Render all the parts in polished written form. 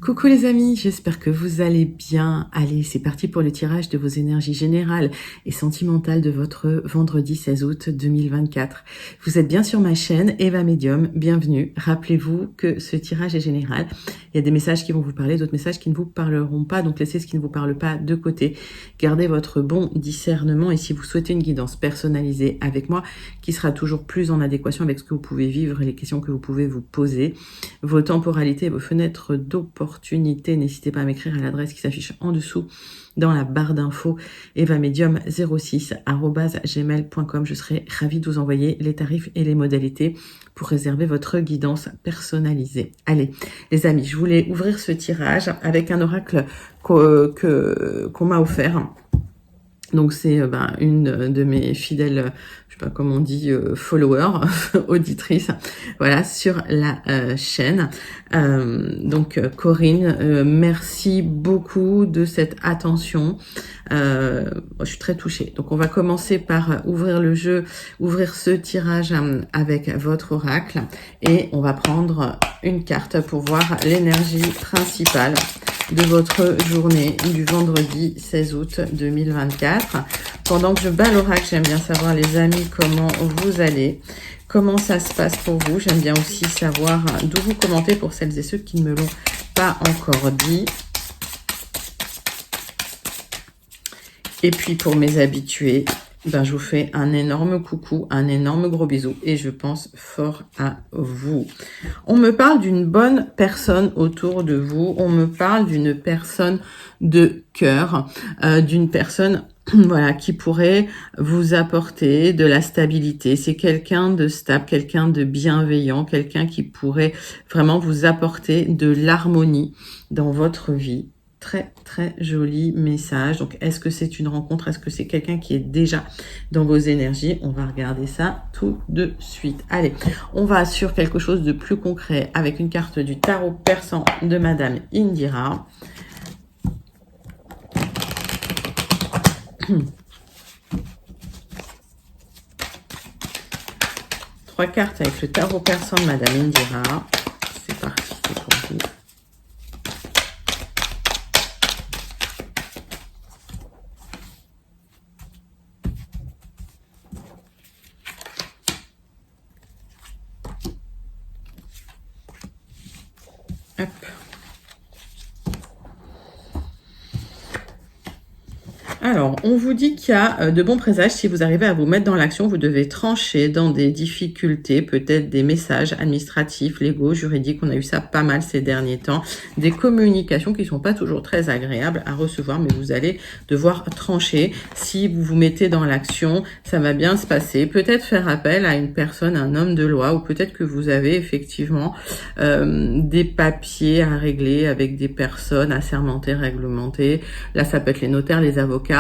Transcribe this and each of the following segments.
Coucou les amis, j'espère que vous allez bien. Allez, c'est parti pour le tirage de vos énergies générales et sentimentales de votre vendredi 16 août 2024. Vous êtes bien sur ma chaîne Eva Medium, bienvenue. Rappelez-vous que ce tirage est général. Il y a des messages qui vont vous parler, d'autres messages qui ne vous parleront pas, donc laissez ce qui ne vous parle pas de côté. Gardez votre bon discernement et si vous souhaitez une guidance personnalisée avec moi, qui sera toujours plus en adéquation avec ce que vous pouvez vivre et les questions que vous pouvez vous poser, vos temporalités, vos fenêtres d'opportunité, n'hésitez pas à m'écrire à l'adresse qui s'affiche en dessous dans la barre d'infos evamedium06@gmail.com. Je serai ravie de vous envoyer les tarifs et les modalités pour réserver votre guidance personnalisée. Allez, les amis, je voulais ouvrir ce tirage avec un oracle qu'on m'a offert. Donc c'est une de mes fidèles, je sais pas comment on dit, followers, auditrices, voilà, sur la chaîne. Donc Corinne, merci beaucoup de cette attention. Je suis très touchée. Donc on va commencer par ouvrir le jeu, ouvrir ce tirage avec votre oracle et on va prendre une carte pour voir l'énergie principale de votre journée du vendredi 16 août 2024. Pendant que je bats l'oracle, j'aime bien savoir les amis comment vous allez, comment ça se passe pour vous. J'aime bien aussi savoir d'où vous commentez pour celles et ceux qui ne me l'ont pas encore dit. Et puis pour mes habitués, je vous fais un énorme coucou, un énorme gros bisou et je pense fort à vous. On me parle d'une bonne personne autour de vous, on me parle d'une personne de cœur, d'une personne voilà, qui pourrait vous apporter de la stabilité. C'est quelqu'un de stable, quelqu'un de bienveillant, quelqu'un qui pourrait vraiment vous apporter de l'harmonie dans votre vie. Très, très joli message. Donc, est-ce que c'est une rencontre? Est-ce que c'est quelqu'un qui est déjà dans vos énergies? On va regarder ça tout de suite. Allez, on va sur quelque chose de plus concret avec une carte du tarot persan de Madame Indira. Trois cartes avec le tarot persan de Madame Indira. C'est parti, c'est pour vous. Hop. Alors, on vous dit qu'il y a de bons présages. Si vous arrivez à vous mettre dans l'action, vous devez trancher dans des difficultés, peut-être des messages administratifs, légaux, juridiques. On a eu ça pas mal ces derniers temps. Des communications qui sont pas toujours très agréables à recevoir, mais vous allez devoir trancher. Si vous vous mettez dans l'action, ça va bien se passer. Peut-être faire appel à une personne, un homme de loi, ou peut-être que vous avez effectivement des papiers à régler avec des personnes assermentées, réglementées. Là, ça peut être les notaires, les avocats.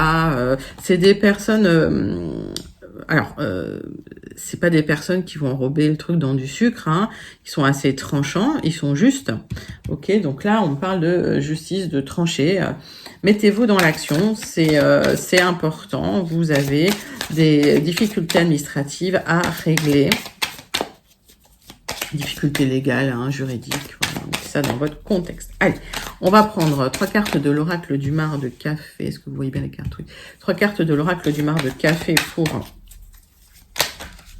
C'est des personnes... c'est pas des personnes qui vont enrober le truc dans du sucre, hein. Ils sont assez tranchants, ils sont justes. Ok, donc là, on parle de justice, de trancher. Mettez-vous dans l'action, c'est important. Vous avez des difficultés administratives à régler. Difficultés légales, hein, juridiques, voilà, ça dans votre contexte. Allez, on va prendre trois cartes de l'oracle du mar de café. Est-ce que vous voyez bien les cartes? Oui. Trois cartes de l'oracle du mar de café pour...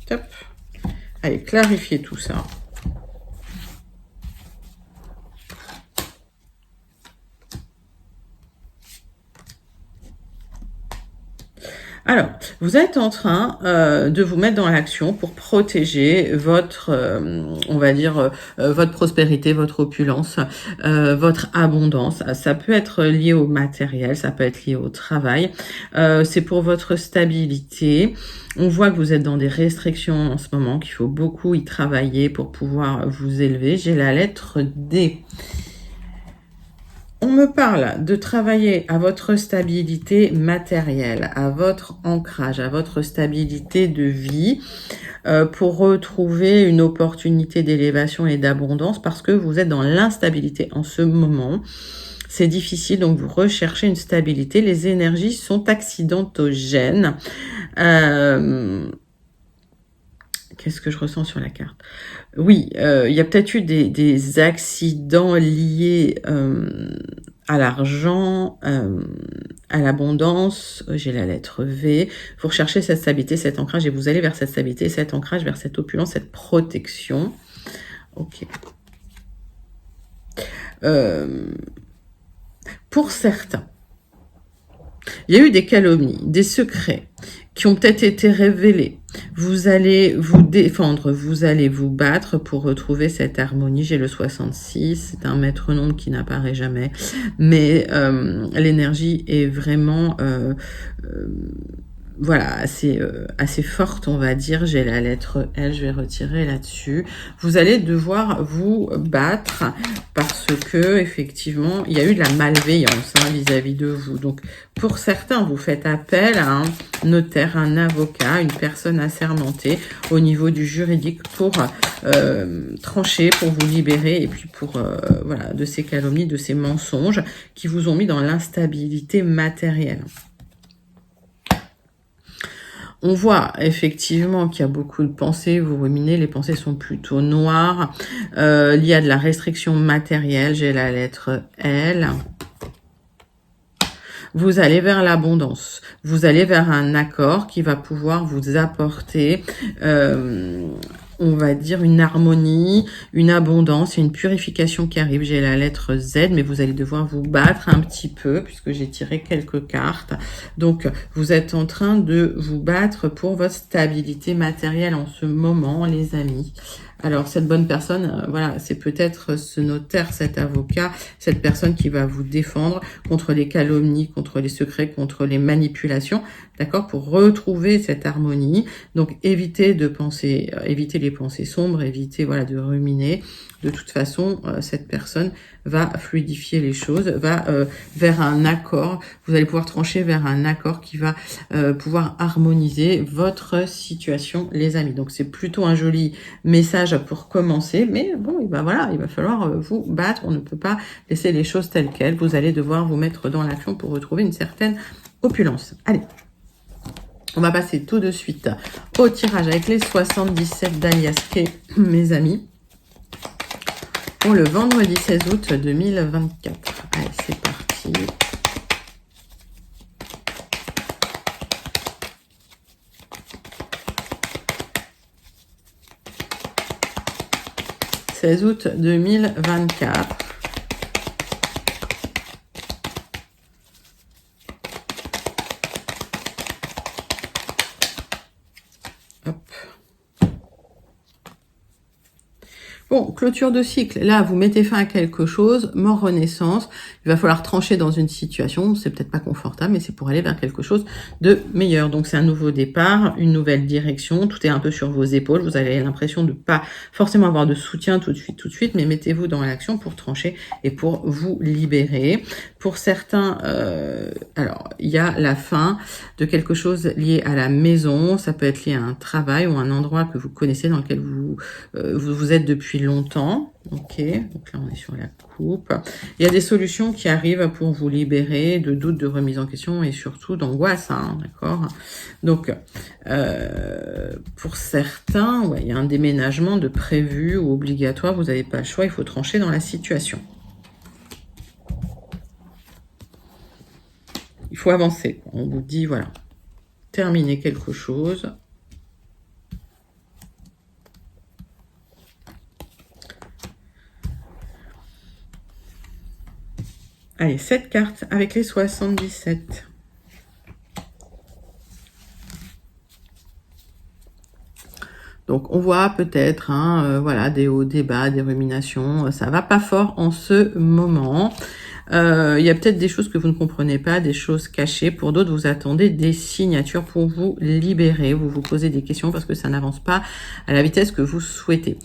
Top. Allez, clarifier tout ça. Alors, vous êtes en train de vous mettre dans l'action pour protéger votre, on va dire, votre prospérité, votre opulence, votre abondance. Ça peut être lié au matériel, ça peut être lié au travail. C'est pour votre stabilité. On voit que vous êtes dans des restrictions en ce moment, qu'il faut beaucoup y travailler pour pouvoir vous élever. J'ai la lettre D. On me parle de travailler à votre stabilité matérielle, à votre ancrage, à votre stabilité de vie pour retrouver une opportunité d'élévation et d'abondance parce que vous êtes dans l'instabilité en ce moment. C'est difficile, donc vous recherchez une stabilité. Les énergies sont accidentogènes. Qu'est-ce que je ressens sur la carte? Oui, il y a peut-être eu des accidents liés à l'argent, à l'abondance. J'ai la lettre V. Vous recherchez cette stabilité, cet ancrage, et vous allez vers cette stabilité, cet ancrage, vers cette opulence, cette protection. Ok. Pour certains, il y a eu des calomnies, des secrets qui ont peut-être été révélés. Vous allez vous défendre, vous allez vous battre pour retrouver cette harmonie. J'ai le 66, c'est un maître nombre qui n'apparaît jamais, mais l'énergie est vraiment voilà, assez forte, on va dire. J'ai la lettre L, je vais retirer là-dessus. Vous allez devoir vous battre parce que, effectivement, il y a eu de la malveillance vis-à-vis de vous. Donc, pour certains, vous faites appel à un notaire, un avocat, une personne assermentée au niveau du juridique pour trancher, pour vous libérer et puis pour, voilà, de ces calomnies, de ces mensonges qui vous ont mis dans l'instabilité matérielle. On voit effectivement qu'il y a beaucoup de pensées, vous ruminez, les pensées sont plutôt noires. Il y a de la restriction matérielle, j'ai la lettre L. Vous allez vers l'abondance, vous allez vers un accord qui va pouvoir vous apporter, on va dire, une harmonie, une abondance et une purification qui arrive. J'ai la lettre Z, mais vous allez devoir vous battre un petit peu puisque j'ai tiré quelques cartes. Donc, vous êtes en train de vous battre pour votre stabilité matérielle en ce moment, les amis. Alors, cette bonne personne, voilà, c'est peut-être ce notaire, cet avocat, cette personne qui va vous défendre contre les calomnies, contre les secrets, contre les manipulations, d'accord, pour retrouver cette harmonie. Donc, évitez de penser, évitez les pensées sombres, évitez, voilà, de ruminer. De toute façon, cette personne va fluidifier les choses, va vers un accord. Vous allez pouvoir trancher vers un accord qui va pouvoir harmoniser votre situation, les amis. Donc, c'est plutôt un joli message pour commencer, mais bon, et ben voilà, il va falloir vous battre. On ne peut pas laisser les choses telles quelles. Vous allez devoir vous mettre dans l'action pour retrouver une certaine opulence. Allez, on va passer tout de suite au tirage avec les 77 d'Aliaske, mes amis, pour le vendredi 16 août 2024. Allez, c'est parti. « 16 août 2024. » Hop. Bon, clôture de cycle. Là, vous mettez fin à quelque chose, mort renaissance. Il va falloir trancher dans une situation. C'est peut-être pas confortable, mais c'est pour aller vers quelque chose de meilleur. Donc, c'est un nouveau départ, une nouvelle direction. Tout est un peu sur vos épaules. Vous avez l'impression de pas forcément avoir de soutien tout de suite, mais mettez-vous dans l'action pour trancher et pour vous libérer. Pour certains, alors, il y a la fin de quelque chose lié à la maison. Ça peut être lié à un travail ou un endroit que vous connaissez dans lequel vous êtes depuis longtemps. Ok, donc là on est sur la coupe. Il y a des solutions qui arrivent pour vous libérer de doutes, de remise en question et surtout d'angoisse, hein, d'accord. Donc pour certains, ouais, il y a un déménagement de prévu ou obligatoire, vous n'avez pas le choix, il faut trancher dans la situation. Il faut avancer. On vous dit, voilà, terminer quelque chose. Allez, 7 cartes avec les 77. Donc, on voit peut-être, hein, voilà, des hauts, des bas, des ruminations. Ça va pas fort en ce moment. Il y a peut-être des choses que vous ne comprenez pas, des choses cachées. Pour d'autres, vous attendez des signatures pour vous libérer. Vous vous posez des questions parce que ça n'avance pas à la vitesse que vous souhaitez.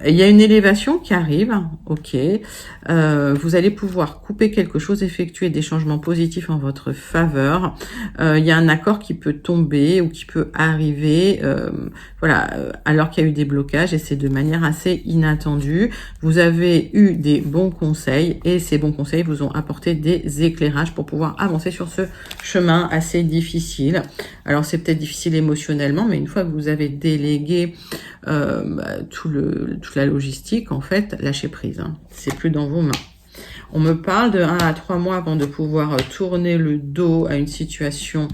Il y a une élévation qui arrive, ok. Vous allez pouvoir couper quelque chose, effectuer des changements positifs en votre faveur. Il y a un accord qui peut tomber ou qui peut arriver, voilà, alors qu'il y a eu des blocages et c'est de manière assez inattendue. Vous avez eu des bons conseils conseils et ces bons conseils vous ont apporté des éclairages pour pouvoir avancer sur ce chemin assez difficile. Alors c'est peut-être difficile émotionnellement, mais une fois que vous avez délégué toute la logistique, en fait, lâchez prise. Hein. C'est plus dans vos mains. On me parle de 1 à 3 mois avant de pouvoir tourner le dos à une situation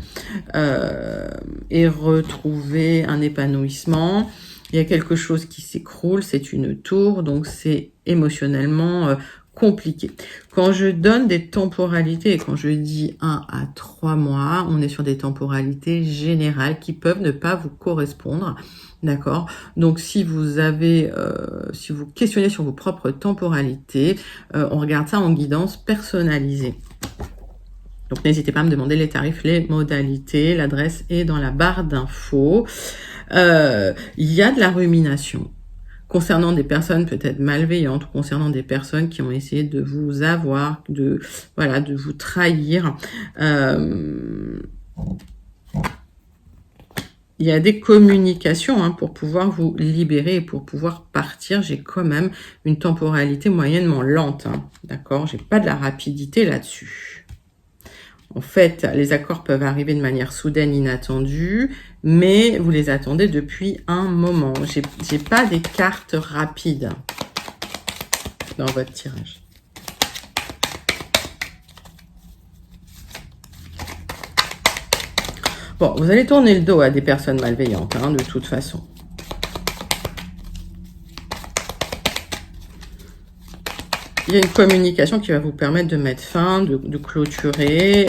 et retrouver un épanouissement. Il y a quelque chose qui s'écroule, c'est une tour, donc c'est émotionnellement compliqué. Quand je donne des temporalités, et quand je dis 1 à 3 mois, on est sur des temporalités générales qui peuvent ne pas vous correspondre. D'accord. Donc, si vous avez, si vous questionnez sur vos propres temporalités, on regarde ça en guidance personnalisée. Donc, n'hésitez pas à me demander les tarifs, les modalités. L'adresse est dans la barre d'infos. Il y a de la rumination concernant des personnes peut-être malveillantes, concernant des personnes qui ont essayé de vous avoir, de vous trahir. Il y a des communications pour pouvoir vous libérer et pour pouvoir partir. J'ai quand même une temporalité moyennement lente. D'accord, j'ai pas de la rapidité là-dessus. En fait, les accords peuvent arriver de manière soudaine, inattendue, mais vous les attendez depuis un moment. J'ai pas des cartes rapides dans votre tirage. Bon, vous allez tourner le dos à des personnes malveillantes, de toute façon. Il y a une communication qui va vous permettre de mettre fin, de clôturer.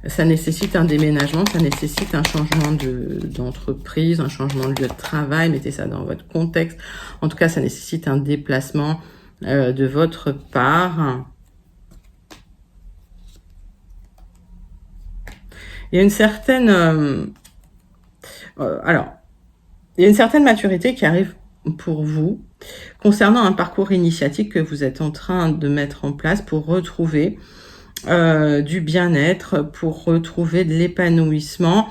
Ça nécessite un déménagement, ça nécessite un changement d'entreprise, un changement de lieu de travail. Mettez ça dans votre contexte. En tout cas, ça nécessite un déplacement de votre part. Il y a une certaine, il y a une certaine maturité qui arrive pour vous concernant un parcours initiatique que vous êtes en train de mettre en place pour retrouver du bien-être, pour retrouver de l'épanouissement,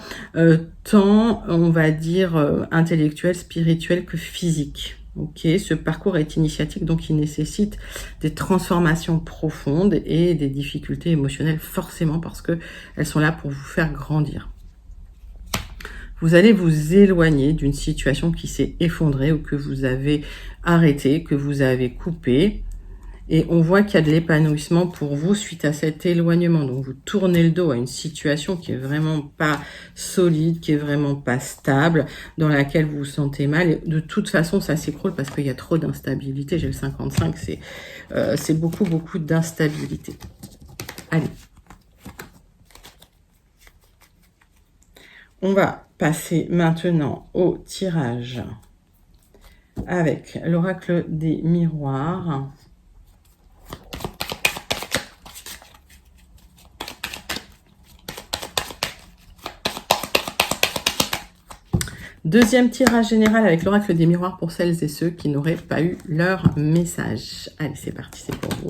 tant, on va dire, intellectuel, spirituel que physique. Ok, ce parcours est initiatique, donc il nécessite des transformations profondes et des difficultés émotionnelles forcément parce que elles sont là pour vous faire grandir. Vous allez vous éloigner d'une situation qui s'est effondrée ou que vous avez arrêtée, que vous avez coupée. Et on voit qu'il y a de l'épanouissement pour vous suite à cet éloignement. Donc, vous tournez le dos à une situation qui est vraiment pas solide, qui est vraiment pas stable, dans laquelle vous vous sentez mal. Et de toute façon, ça s'écroule parce qu'il y a trop d'instabilité. J'ai le 55, c'est beaucoup, beaucoup d'instabilité. Allez. On va passer maintenant au tirage avec l'oracle des miroirs. Deuxième tirage général avec l'oracle des miroirs pour celles et ceux qui n'auraient pas eu leur message. Allez, c'est parti, c'est pour vous.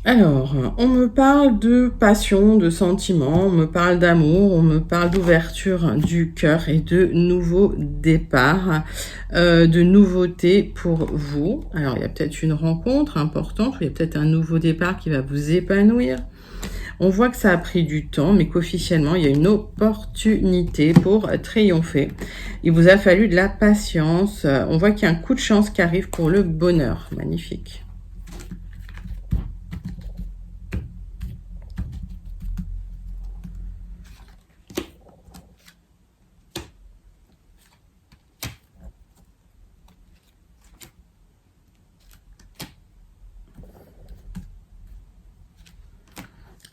Alors, on me parle de passion, de sentiments, on me parle d'amour, on me parle d'ouverture du cœur et de nouveaux départs, de nouveautés pour vous. Alors, il y a peut-être une rencontre importante, ou il y a peut-être un nouveau départ qui va vous épanouir. On voit que ça a pris du temps, mais qu'officiellement, il y a une opportunité pour triompher. Il vous a fallu de la patience. On voit qu'il y a un coup de chance qui arrive pour le bonheur. Magnifique.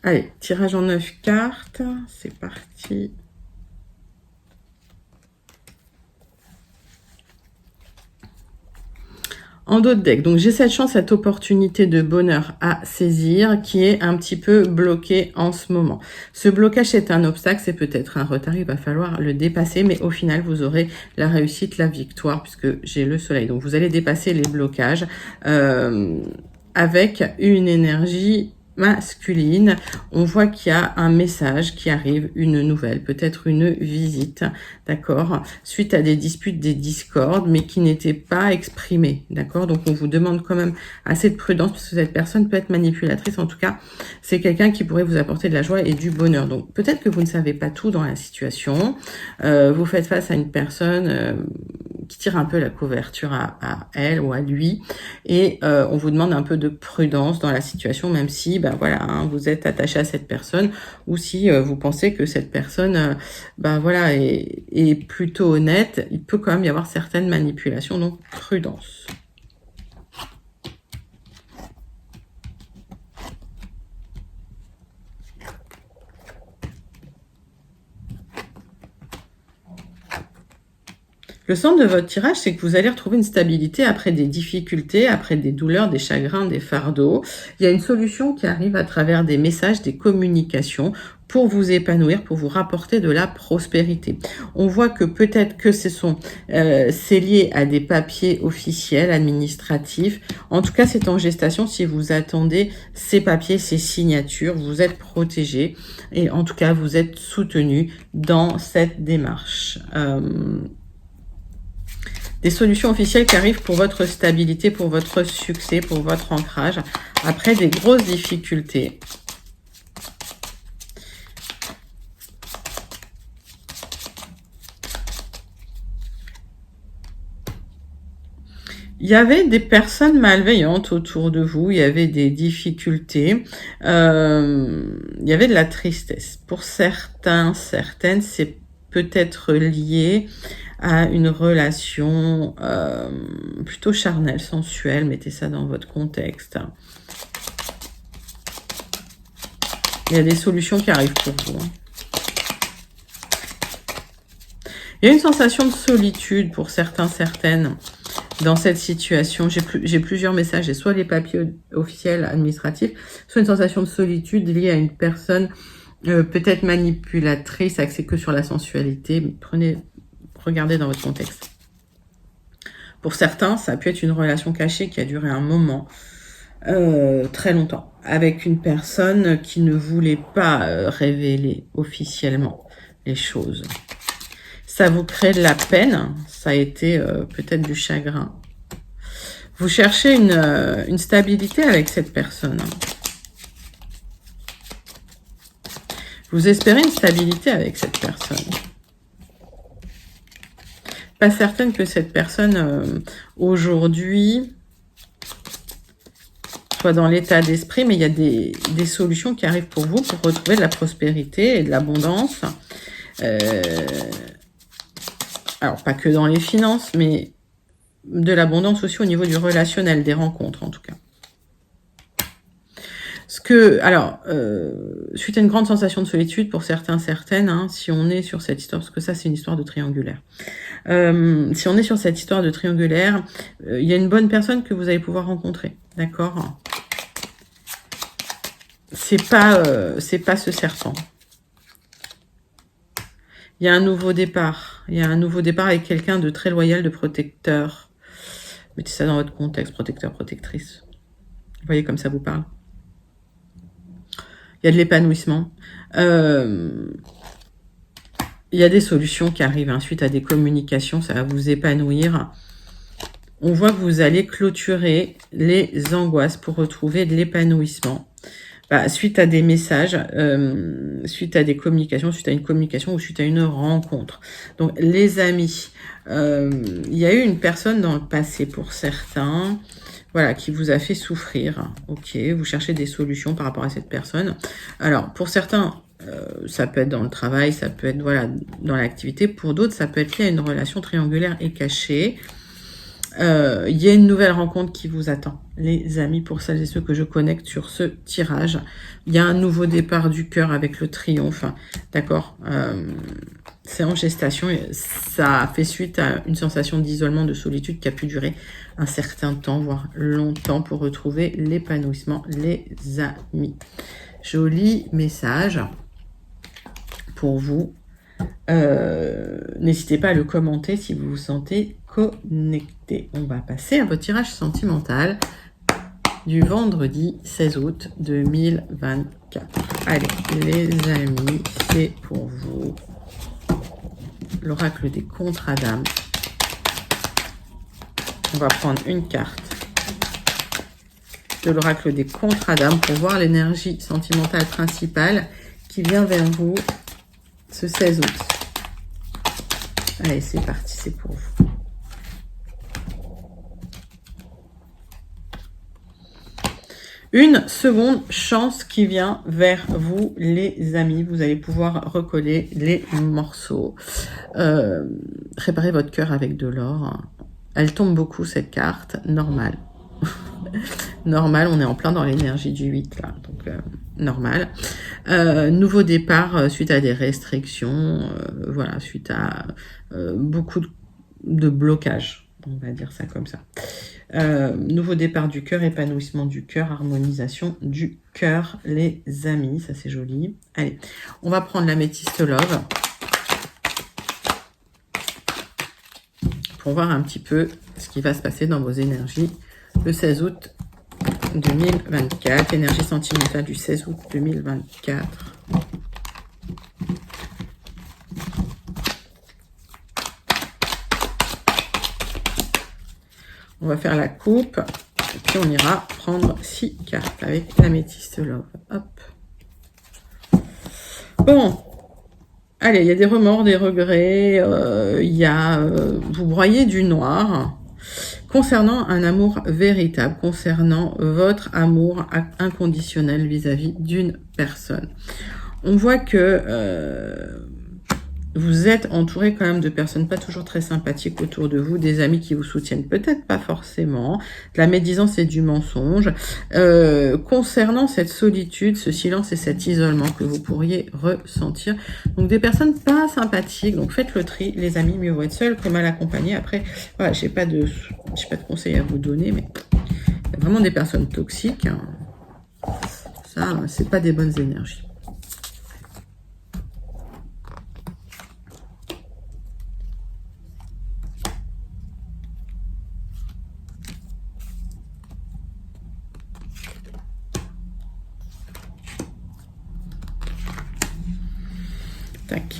Allez, tirage en 9 cartes, c'est parti. En dos de deck, donc j'ai cette chance, cette opportunité de bonheur à saisir qui est un petit peu bloquée en ce moment. Ce blocage est un obstacle, c'est peut-être un retard, il va falloir le dépasser, mais au final vous aurez la réussite, la victoire, puisque j'ai le soleil. Donc vous allez dépasser les blocages avec une énergie masculine. On voit qu'il y a un message qui arrive, une nouvelle, peut-être une visite, d'accord, suite à des disputes, des discordes, mais qui n'étaient pas exprimées, d'accord. Donc on vous demande quand même assez de prudence, parce que cette personne peut être manipulatrice. En tout cas, c'est quelqu'un qui pourrait vous apporter de la joie et du bonheur. Donc peut-être que vous ne savez pas tout dans la situation, vous faites face à une personne qui tire un peu la couverture à elle ou à lui, et on vous demande un peu de prudence dans la situation, même si ben voilà, hein, vous êtes attaché à cette personne, ou si vous pensez que cette personne ben voilà, est plutôt honnête, il peut quand même y avoir certaines manipulations, donc prudence. Le centre de votre tirage, c'est que vous allez retrouver une stabilité après des difficultés, après des douleurs, des chagrins, des fardeaux. Il y a une solution qui arrive à travers des messages, des communications pour vous épanouir, pour vous rapporter de la prospérité. On voit que peut-être que c'est lié à des papiers officiels, administratifs. En tout cas, c'est en gestation. Si vous attendez ces papiers, ces signatures, vous êtes protégé et en tout cas, vous êtes soutenu dans cette démarche. Des solutions officielles qui arrivent pour votre stabilité, pour votre succès, pour votre ancrage, après des grosses difficultés. Il y avait des personnes malveillantes autour de vous, il y avait des difficultés, il y avait de la tristesse. Pour certains, certaines, c'est peut-être lié à une relation plutôt charnelle, sensuelle. Mettez ça dans votre contexte. Il y a des solutions qui arrivent pour vous. Il y a une sensation de solitude pour certains, certaines dans cette situation. J'ai plusieurs messages. J'ai soit les papiers officiels, administratifs, soit une sensation de solitude liée à une personne peut-être manipulatrice, axée que sur la sensualité. Regardez dans votre contexte. Pour certains, ça peut être une relation cachée qui a duré un moment, très longtemps, avec une personne qui ne voulait pas révéler officiellement les choses. Ça vous crée de la peine, ça a été peut-être du chagrin. Vous cherchez une stabilité avec cette personne. Vous espérez une stabilité avec cette personne. Pas certaine que cette personne, aujourd'hui, soit dans l'état d'esprit, mais il y a des solutions qui arrivent pour vous pour retrouver de la prospérité et de l'abondance. Alors, pas que dans les finances, mais de l'abondance aussi au niveau du relationnel, des rencontres en tout cas. Suite à une grande sensation de solitude pour certains, certaines, hein, si on est sur cette histoire, parce que ça c'est une histoire de triangulaire. Si on est sur cette histoire de triangulaire, il y a une bonne personne que vous allez pouvoir rencontrer, d'accord? C'est pas ce serpent. Il y a un nouveau départ. Il y a un nouveau départ avec quelqu'un de très loyal, de protecteur. Mettez ça dans votre contexte, protecteur, protectrice. Vous voyez comme ça vous parle. Il y a de l'épanouissement. Il y a des solutions qui arrivent hein, suite à des communications. Ça va vous épanouir. On voit que vous allez clôturer les angoisses pour retrouver de l'épanouissement. Suite à des messages, suite à des communications, suite à une communication ou suite à une rencontre. Donc, les amis, il y a eu une personne dans le passé pour certains, voilà, qui vous a fait souffrir. Ok, vous cherchez des solutions par rapport à cette personne. Alors, pour certains, ça peut être dans le travail, ça peut être voilà dans l'activité. Pour d'autres, ça peut être lié à une relation triangulaire et cachée. Il y a une nouvelle rencontre qui vous attend, les amis, pour celles et ceux que je connecte sur ce tirage. Il y a un nouveau départ du cœur avec le triomphe, d'accord. c'est en gestation. Ça fait suite à une sensation d'isolement, de solitude qui a pu durer un certain temps, voire longtemps, pour retrouver l'épanouissement, les amis. Joli message pour vous. N'hésitez pas à le commenter si vous vous sentez connecté. On va passer à votre tirage sentimental du vendredi 16 août 2024. Allez, les amis, c'est pour vous. L'oracle des contrats d'âme. On va prendre une carte de l'oracle des contrats d'âme pour voir l'énergie sentimentale principale qui vient vers vous ce 16 août. Allez, c'est parti, c'est pour vous. Une seconde chance qui vient vers vous, les amis. Vous allez pouvoir recoller les morceaux. Réparez votre cœur avec de l'or. Elle tombe beaucoup, cette carte. Normal. Normal, on est en plein dans l'énergie du 8, là. Donc, normal. Nouveau départ suite à des restrictions. Voilà, suite à beaucoup de blocages. On va dire ça comme ça. Nouveau départ du cœur, épanouissement du cœur, harmonisation du cœur, les amis. Ça, c'est joli. Allez, on va prendre l'améthyste love pour voir un petit peu ce qui va se passer dans vos énergies le 16 août 2024. Énergie sentimentale du 16 août 2024. On va faire la coupe, et puis on ira prendre 6 cartes avec l'améthyste love. Hop. Bon, allez, il y a des remords, des regrets, vous broyez du noir concernant un amour véritable, concernant votre amour inconditionnel vis-à-vis d'une personne. On voit que vous êtes entouré quand même de personnes pas toujours très sympathiques autour de vous, des amis qui vous soutiennent peut-être pas forcément, de la médisance et du mensonge. Concernant cette solitude, ce silence et cet isolement que vous pourriez ressentir. Donc des personnes pas sympathiques, donc faites le tri, les amis, mieux vaut être seul que mal accompagné. Après, voilà, j'ai pas de conseils à vous donner, mais il y a vraiment des personnes toxiques. Hein. Ça, c'est pas des bonnes énergies. Tac.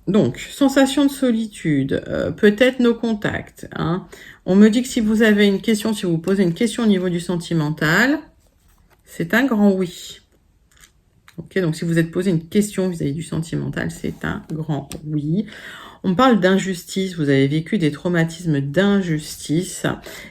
Donc, sensation de solitude, peut-être nos contacts. Hein. On me dit que si vous avez une question, si vous posez une question au niveau du sentimental, c'est un grand oui. Ok, donc si vous êtes posé une question vis-à-vis du sentimental, c'est un grand oui. On parle d'injustice, vous avez vécu des traumatismes d'injustice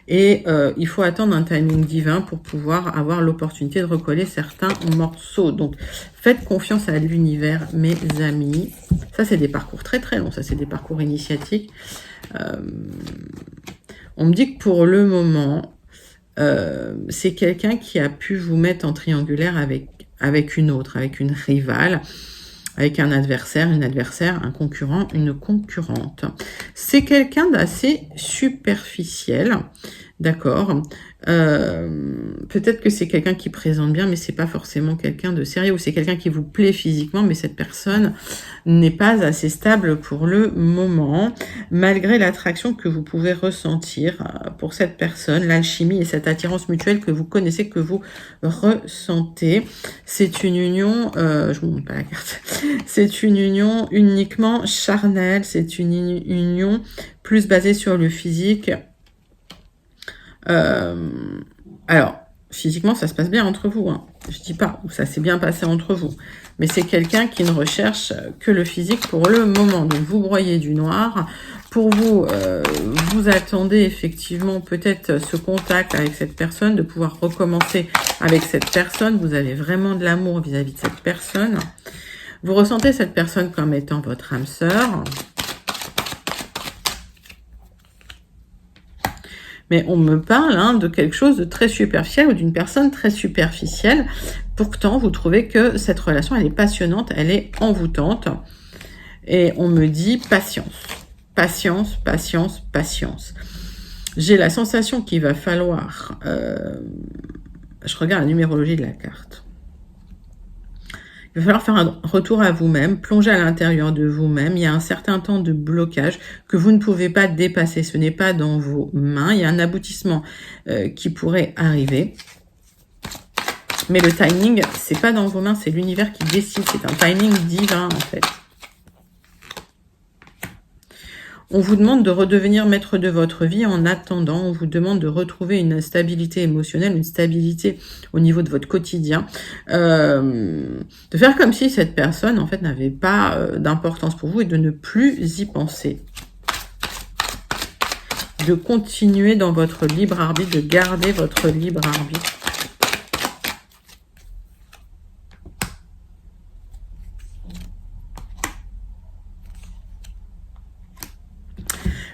et il faut attendre un timing divin pour pouvoir avoir l'opportunité de recoller certains morceaux. Donc, faites confiance à l'univers, mes amis. Ça, c'est des parcours très très longs, ça, c'est des parcours initiatiques. On me dit que pour le moment, c'est quelqu'un qui a pu vous mettre en triangulaire avec une autre, avec une rivale, avec un adversaire, une adversaire, un concurrent, une concurrente. C'est quelqu'un d'assez superficiel, d'accord. Peut-être que c'est quelqu'un qui présente bien, mais c'est pas forcément quelqu'un de sérieux, ou c'est quelqu'un qui vous plaît physiquement, mais cette personne n'est pas assez stable pour le moment, malgré l'attraction que vous pouvez ressentir pour cette personne, l'alchimie et cette attirance mutuelle que vous connaissez, que vous ressentez. C'est une union, je vous montre pas la carte, c'est une union uniquement charnelle, c'est une union plus basée sur le physique. Alors, physiquement, ça se passe bien entre vous. Hein. Je dis pas, ça s'est bien passé entre vous. Mais c'est quelqu'un qui ne recherche que le physique pour le moment. Donc, vous broyez du noir. Pour vous, vous attendez effectivement peut-être ce contact avec cette personne, de pouvoir recommencer avec cette personne. Vous avez vraiment de l'amour vis-à-vis de cette personne. Vous ressentez cette personne comme étant votre âme sœur. Mais on me parle de quelque chose de très superficiel ou d'une personne très superficielle. Pourtant, vous trouvez que cette relation, elle est passionnante, elle est envoûtante. Et on me dit patience. Patience, patience, patience. J'ai la sensation qu'il va falloir... je regarde la numérologie de la carte. Il va falloir faire un retour à vous-même, plonger à l'intérieur de vous-même. Il y a un certain temps de blocage que vous ne pouvez pas dépasser. Ce n'est pas dans vos mains. Il y a un aboutissement qui pourrait arriver. Mais le timing, c'est pas dans vos mains, c'est l'univers qui décide. C'est un timing divin, en fait. On vous demande de redevenir maître de votre vie. En attendant, on vous demande de retrouver une stabilité émotionnelle, une stabilité au niveau de votre quotidien. De faire comme si cette personne, en fait, n'avait pas d'importance pour vous et de ne plus y penser. De continuer dans votre libre arbitre, de garder votre libre arbitre.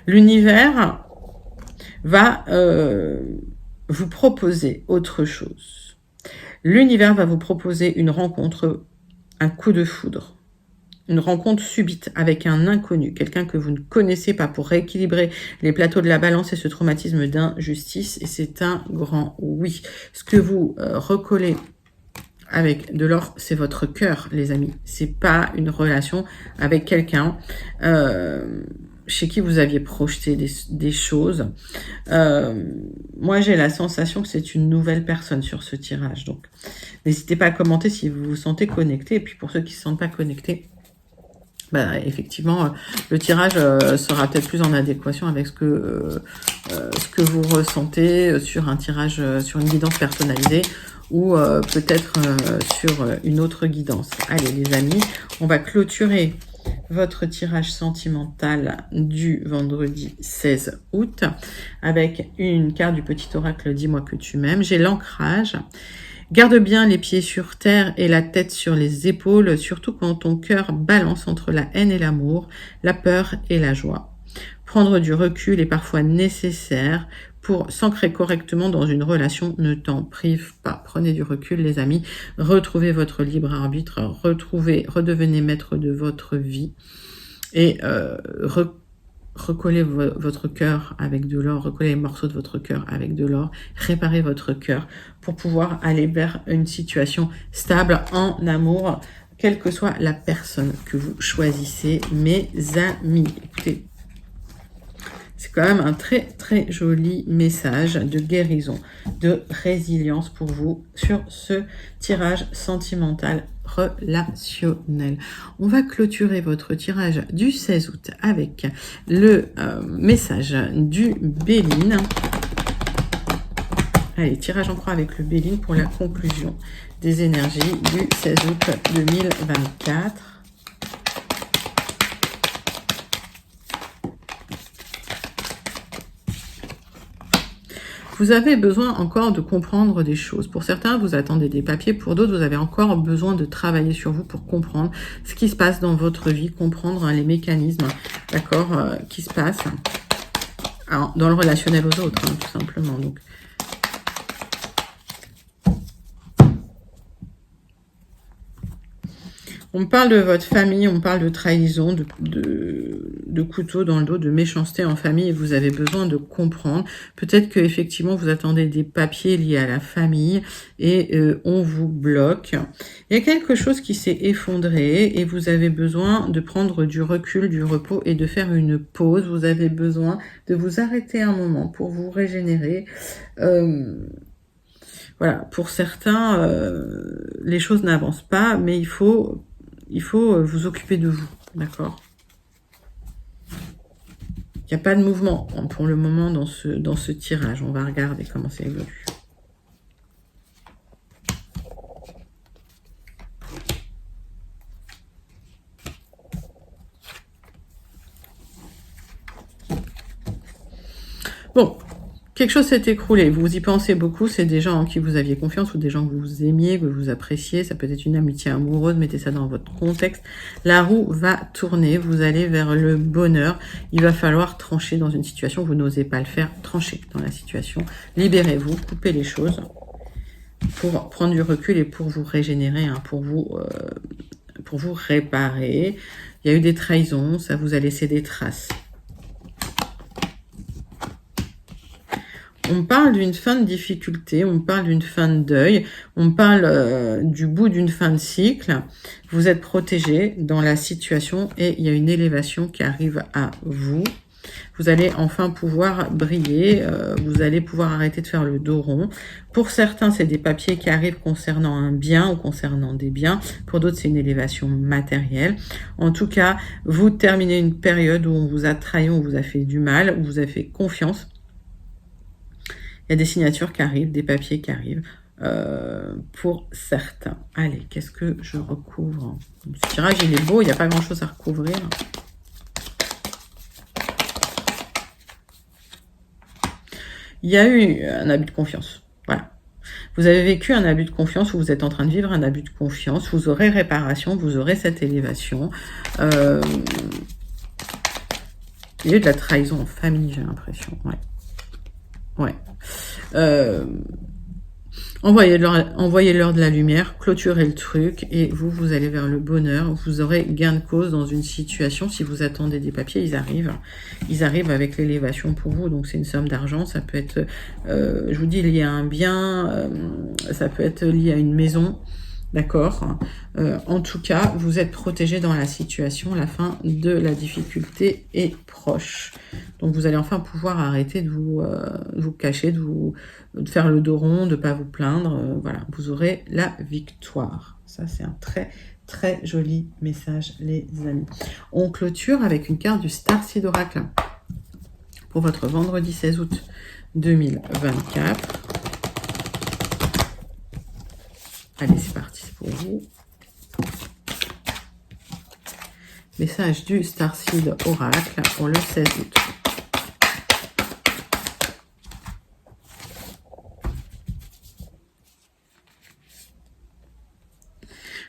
L'univers va vous proposer autre chose. L'univers va vous proposer une rencontre, un coup de foudre, une rencontre subite avec un inconnu, quelqu'un que vous ne connaissez pas pour rééquilibrer les plateaux de la balance et ce traumatisme d'injustice. Et c'est un grand oui. Ce que vous recollez avec de l'or, c'est votre cœur, les amis. C'est pas une relation avec quelqu'un chez qui vous aviez projeté des choses. Moi, j'ai la sensation que c'est une nouvelle personne sur ce tirage. Donc, n'hésitez pas à commenter si vous vous sentez connecté. Et puis, pour ceux qui ne se sentent pas connectés, bah, effectivement, le tirage sera peut-être plus en adéquation avec ce que vous ressentez sur un tirage, sur une guidance personnalisée ou peut-être sur une autre guidance. Allez, les amis, on va clôturer votre tirage sentimental du vendredi 16 août avec une carte du petit oracle « Dis-moi que tu m'aimes ». J'ai l'ancrage. Garde bien les pieds sur terre et la tête sur les épaules, surtout quand ton cœur balance entre la haine et l'amour, la peur et la joie. Prendre du recul est parfois nécessaire pour s'ancrer correctement dans une relation. Ne t'en prive pas. Prenez du recul, les amis. Retrouvez votre libre arbitre. Redevenez maître de votre vie. Et recollez votre cœur avec de l'or. Recollez les morceaux de votre cœur avec de l'or. Réparez votre cœur pour pouvoir aller vers une situation stable en amour, quelle que soit la personne que vous choisissez, mes amis. Écoutez, c'est quand même un très très joli message de guérison, de résilience pour vous sur ce tirage sentimental relationnel. On va clôturer votre tirage du 16 août avec le message du Béline. Allez, tirage en croix avec le Béline pour la conclusion des énergies du 16 août 2024. Vous avez besoin encore de comprendre des choses. Pour certains, vous attendez des papiers. Pour d'autres, vous avez encore besoin de travailler sur vous pour comprendre ce qui se passe dans votre vie, comprendre les mécanismes, d'accord, qui se passent dans le relationnel aux autres, tout simplement. Donc, on me parle de votre famille, on me parle de trahison, de couteau dans le dos, de méchanceté en famille, et vous avez besoin de comprendre. Peut-être que effectivement vous attendez des papiers liés à la famille et on vous bloque. Il y a quelque chose qui s'est effondré et vous avez besoin de prendre du recul, du repos et de faire une pause. Vous avez besoin de vous arrêter un moment pour vous régénérer. Voilà, pour certains, les choses n'avancent pas, mais il faut vous occuper de vous, d'accord? Il n'y a pas de mouvement pour le moment dans ce tirage. On va regarder comment ça évolue. Bon, Quelque chose s'est écroulé, vous y pensez beaucoup, c'est des gens en qui vous aviez confiance ou des gens que vous aimiez, que vous appréciez, ça peut être une amitié amoureuse, mettez ça dans votre contexte. La roue va tourner, vous allez vers le bonheur, il va falloir trancher dans une situation, vous n'osez pas le faire, tranchez dans la situation, libérez-vous, coupez les choses pour prendre du recul et pour vous régénérer, hein, pour vous réparer. Il y a eu des trahisons, ça vous a laissé des traces. On parle d'une fin de difficulté, on parle d'une fin de deuil, on parle du bout d'une fin de cycle. Vous êtes protégé dans la situation et il y a une élévation qui arrive à vous. Vous allez enfin pouvoir briller, vous allez pouvoir arrêter de faire le dos rond. Pour certains, c'est des papiers qui arrivent concernant un bien ou concernant des biens. Pour d'autres, c'est une élévation matérielle. En tout cas, vous terminez une période où on vous a trahi, on vous a fait du mal, on vous a fait confiance. Il y a des signatures qui arrivent, des papiers qui arrivent pour certains. Allez, qu'est-ce que je recouvre? Ce tirage, il est beau, il n'y a pas grand-chose à recouvrir. Il y a eu un abus de confiance. Voilà. Vous avez vécu un abus de confiance ou vous êtes en train de vivre un abus de confiance. Vous aurez réparation, vous aurez cette élévation. Il y a eu de la trahison en famille, j'ai l'impression. Ouais. Ouais. Envoyez-leur de la lumière, clôturez le truc et vous allez vers le bonheur. Vous aurez gain de cause dans une situation. Si vous attendez des papiers, ils arrivent. Ils arrivent avec l'élévation pour vous. Donc c'est une somme d'argent. Ça peut être, je vous dis, lié à un bien. Ça peut être lié à une maison. D'accord. En tout cas, vous êtes protégé dans la situation. La fin de la difficulté est proche. Donc, vous allez enfin pouvoir arrêter de vous cacher, de faire le dos rond, de ne pas vous plaindre. Voilà, vous aurez la victoire. Ça, c'est un très, très joli message, les amis. On clôture avec une carte du Starseed Oracle pour votre vendredi 16 août 2024. Allez, c'est parti pour vous. Message du Starseed Oracle pour le 16 août.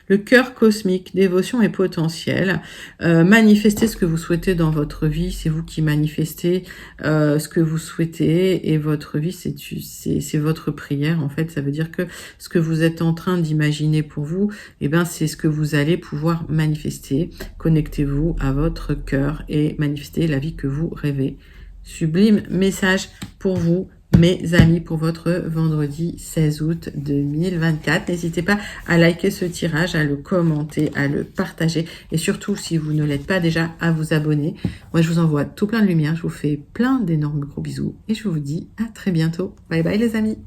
Le cœur cosmique, dévotion et potentiel. Manifestez ce que vous souhaitez dans votre vie. C'est vous qui manifestez ce que vous souhaitez. Et votre vie, c'est votre prière. En fait, ça veut dire que ce que vous êtes en train d'imaginer pour vous, eh ben, c'est ce que vous allez pouvoir manifester. Connectez-vous à votre cœur et manifestez la vie que vous rêvez. Sublime message pour vous, mes amis, pour votre vendredi 16 août 2024. N'hésitez pas à liker ce tirage, à le commenter, à le partager et surtout, si vous ne l'êtes pas déjà, à vous abonner. Moi, je vous envoie tout plein de lumière. Je vous fais plein d'énormes gros bisous et je vous dis à très bientôt. Bye bye les amis.